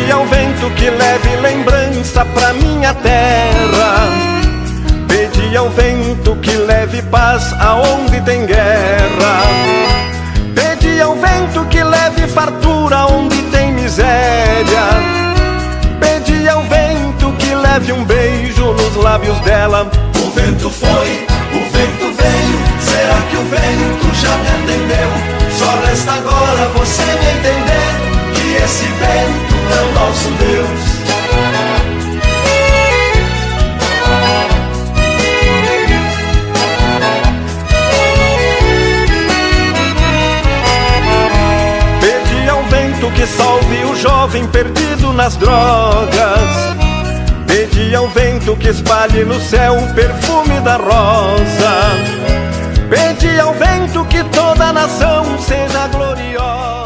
Pedi ao vento que leve lembrança pra minha terra. Pedi ao vento que leve paz aonde tem guerra. Pedi ao vento que leve fartura onde tem miséria. Pedi ao vento que leve um beijo nos lábios dela. O vento foi, o vento veio. Será que o vento já me atendeu? Só resta agora você me entender que esse vento é o nosso Deus. Pedi ao vento que salve o jovem perdido nas drogas. Pedi ao vento que espalhe no céu o perfume da rosa. Pedi ao vento que toda a nação seja gloriosa.